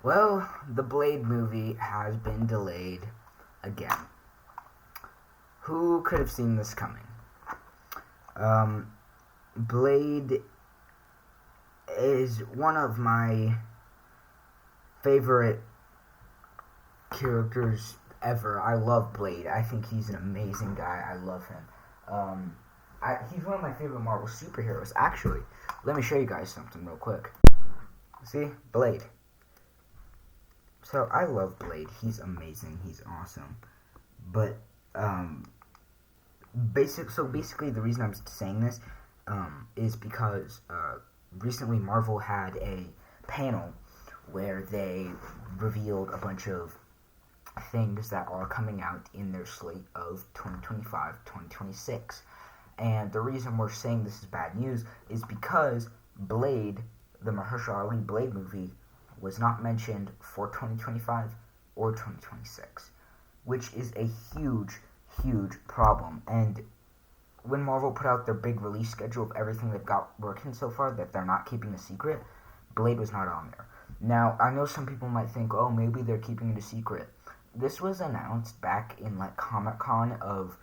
Well, the Blade movie has been delayed again. Who could have seen this coming? Um, Blade is one of my favorite characters ever. I love Blade. I think he's an amazing guy. I love him. He's one of my favorite Marvel superheroes, actually. Let me show you guys something real quick. See? Blade. So, I love Blade. He's amazing. He's awesome. But, basically, the reason I'm saying this is because recently Marvel had a panel where they revealed a bunch of things that are coming out in their slate of 2025-2026. And the reason we're saying this is bad news is because Blade, the Mahershala Ali Blade movie, was not mentioned for 2025 or 2026, which is a huge problem. And when Marvel put out their big release schedule of everything they've got working so far that they're not keeping a secret, Blade was not on there. Now, I know some people might think, oh, maybe they're keeping it a secret. This was announced back in like Comic-Con of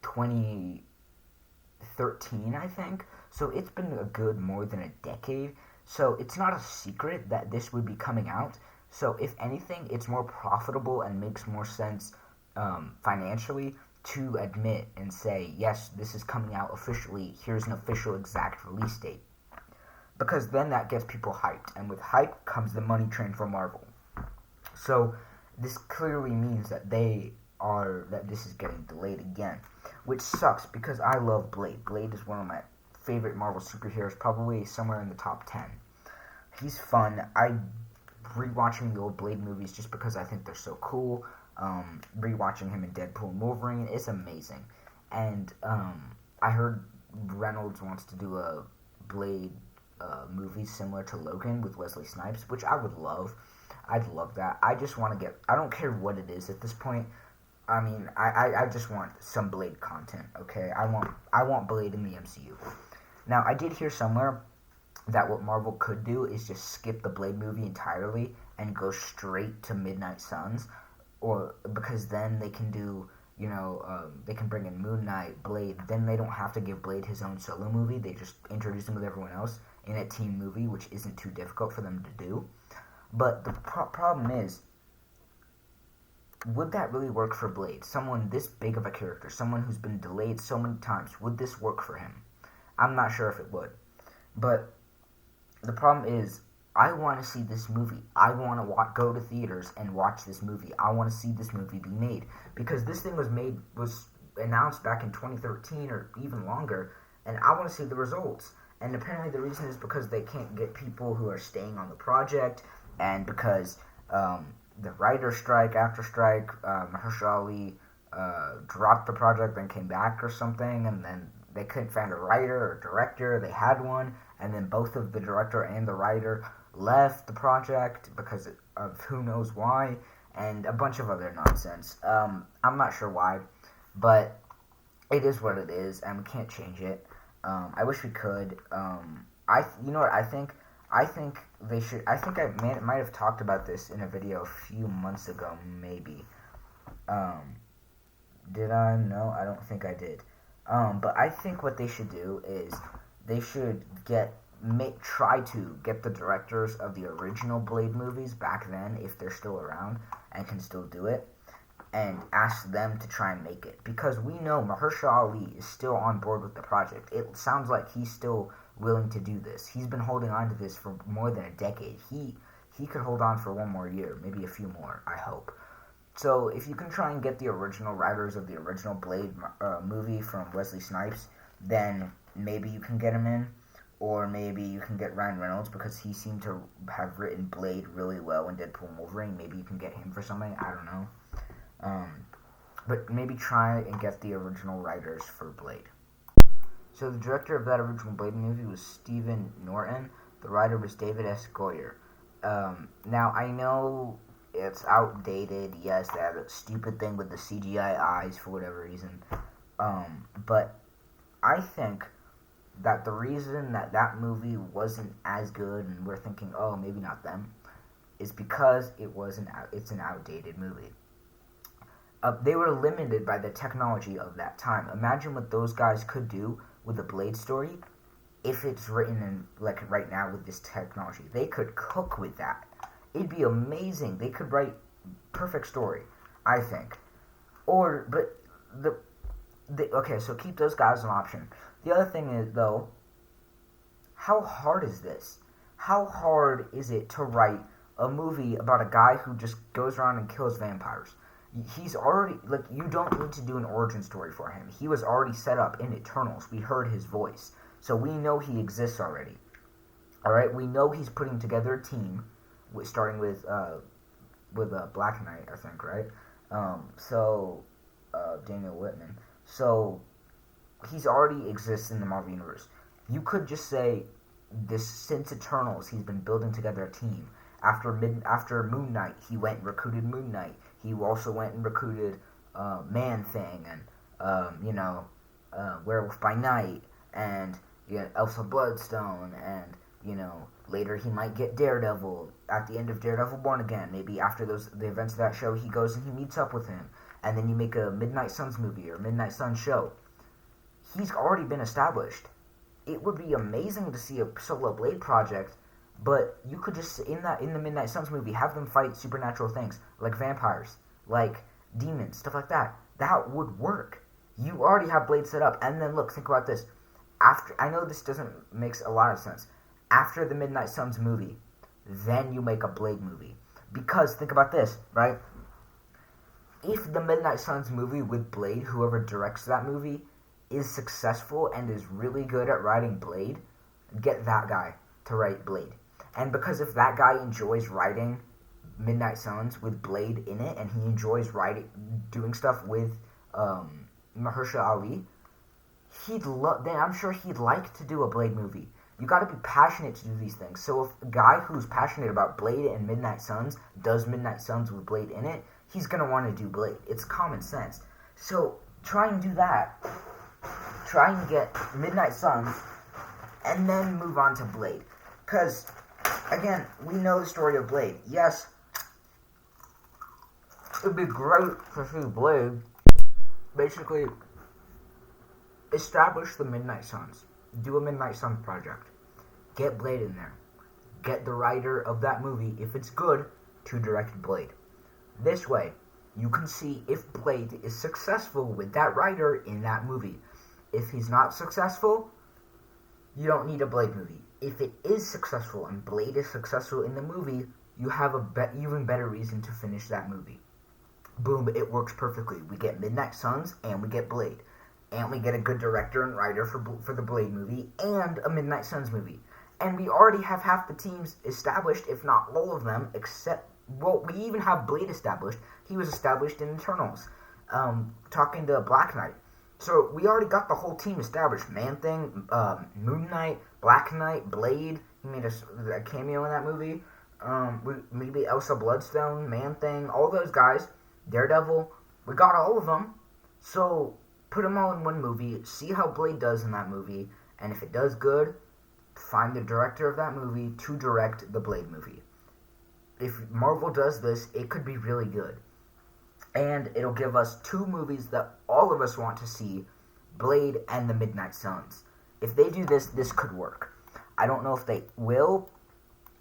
2013, I think. So it's been a good more than a decade. So it's not a secret that this would be coming out. So if anything, it's more profitable and makes more sense financially to admit and say, yes, this is coming out officially. Here's an official exact release date. Because then that gets people hyped. And with hype comes the money train for Marvel. So this clearly means that this is getting delayed again, which sucks because I love Blade. Blade is one of my favorite Marvel superheroes, probably somewhere in the top 10. He's fun. I rewatching the old Blade movies just because I think they're so cool. Rewatching him in Deadpool and Wolverine is amazing. And I heard Reynolds wants to do a Blade movie similar to Logan with Wesley Snipes, which I would love. I'd love that. I just want to I don't care what it is at this point. I mean, I just want some Blade content, okay? I want Blade in the MCU. Now, I did hear somewhere that what Marvel could do is just skip the Blade movie entirely and go straight to Midnight Suns, or because then they can do, they can bring in Moon Knight, Blade. Then they don't have to give Blade his own solo movie. They just introduce him with everyone else in a team movie, which isn't too difficult for them to do. But the problem is, would that really work for Blade? Someone this big of a character, someone who's been delayed so many times, would this work for him? I'm not sure if it would. But the problem is, I want to see this movie. I want to go to theaters and watch this movie. I want to see this movie be made. Because this thing was announced back in 2013 or even longer, and I want to see the results. And apparently the reason is because they can't get people who are staying on the project, and because the writer strike after strike, Mahershala Ali dropped the project, then came back or something, and then they couldn't find a writer or director. They had one, and then both of the director and the writer left the project because of who knows why, and a bunch of other nonsense. I'm not sure why, but it is what it is, and we can't change it. I wish we could. You know what I think? I think they should. I think I might have talked about this in a video a few months ago, maybe. Did I? No, I don't think I did. But I think what they should do is they should try to get the directors of the original Blade movies back then, if they're still around and can still do it, and ask them to try and make it. Because we know Mahershala Ali is still on board with the project. It sounds like he's still willing to do this. He's been holding on to this for more than a decade. He could hold on for one more year, maybe a few more, I hope. So if you can try and get the original writers of the original Blade movie from Wesley Snipes, then maybe you can get him in. Or maybe you can get Ryan Reynolds because he seemed to have written Blade really well in Deadpool and Wolverine. Maybe you can get him for something. I don't know. But maybe try and get the original writers for Blade. So the director of that original Blade movie was Stephen Norton. The writer was David S. Goyer. Now, I know it's outdated. Yes, they have a stupid thing with the CGI eyes for whatever reason. But I think that the reason that movie wasn't as good, and we're thinking, oh, maybe not them, is because it's an outdated movie. They were limited by the technology of that time. Imagine what those guys could do with a Blade story if it's written in, like, right now with this technology. They could cook with that. It'd be amazing. They could write perfect story, I think. But okay, so keep those guys an option. The other thing is, though, how hard is this? How hard is it to write a movie about a guy who just goes around and kills vampires? He's already, like, you don't need to do an origin story for him. He was already set up in Eternals. We heard his voice. So we know he exists already. Alright, we know he's putting together a team, starting with Black Knight, I think, right? Daniel Whitman. So, he's already exists in the Marvel Universe. You could just say, since Eternals, he's been building together a team. After Moon Knight, he went and recruited Moon Knight. He also went and recruited Man-Thing and, Werewolf by Night and Elsa Bloodstone and, later he might get Daredevil at the end of Daredevil Born Again. Maybe after the events of that show, he goes and he meets up with him. And then you make a Midnight Suns movie or Midnight Suns show. He's already been established. It would be amazing to see a solo Blade project, but you could just, in the Midnight Suns movie, have them fight supernatural things, like vampires, like demons, stuff like that. That would work. You already have Blade set up, and then look, think about this. I know this doesn't make a lot of sense. After the Midnight Suns movie, then you make a Blade movie. Because, think about this, right? If the Midnight Suns movie with Blade, whoever directs that movie, is successful and is really good at writing Blade, get that guy to write Blade. And because if that guy enjoys writing Midnight Suns with Blade in it, and he enjoys doing stuff with Mahershala Ali, then I'm sure he'd like to do a Blade movie. You gotta be passionate to do these things. So if a guy who's passionate about Blade and Midnight Suns does Midnight Suns with Blade in it, he's gonna want to do Blade. It's common sense. So try and do that. Try and get Midnight Suns, and then move on to Blade. Because, again, we know the story of Blade. Yes, it'd be great to see Blade basically establish the Midnight Suns. Do a Midnight Suns project. Get Blade in there. Get the writer of that movie, if it's good, to direct Blade. This way, you can see if Blade is successful with that writer in that movie. If he's not successful, you don't need a Blade movie. If it is successful and Blade is successful in the movie, you have even better reason to finish that movie. Boom, it works perfectly. We get Midnight Suns and we get Blade. And we get a good director and writer for the Blade movie and a Midnight Suns movie. And we already have half the teams established, if not all of them, except, well, we even have Blade established. He was established in Eternals, talking to Black Knight. So we already got the whole team established. Man-Thing, Moon Knight, Black Knight, Blade. He made a cameo in that movie. Maybe Elsa Bloodstone, Man-Thing, all those guys. Daredevil. We got all of them. So put them all in one movie. See how Blade does in that movie. And if it does good, find the director of that movie to direct the Blade movie. If Marvel does this, it could be really good. And it'll give us two movies that all of us want to see, Blade and the Midnight Suns. If they do this, this could work. I don't know if they will.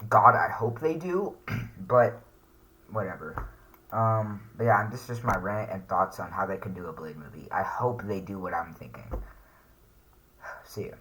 God, I hope they do. But, whatever. But yeah, this is just my rant and thoughts on how they can do a Blade movie. I hope they do what I'm thinking. See ya.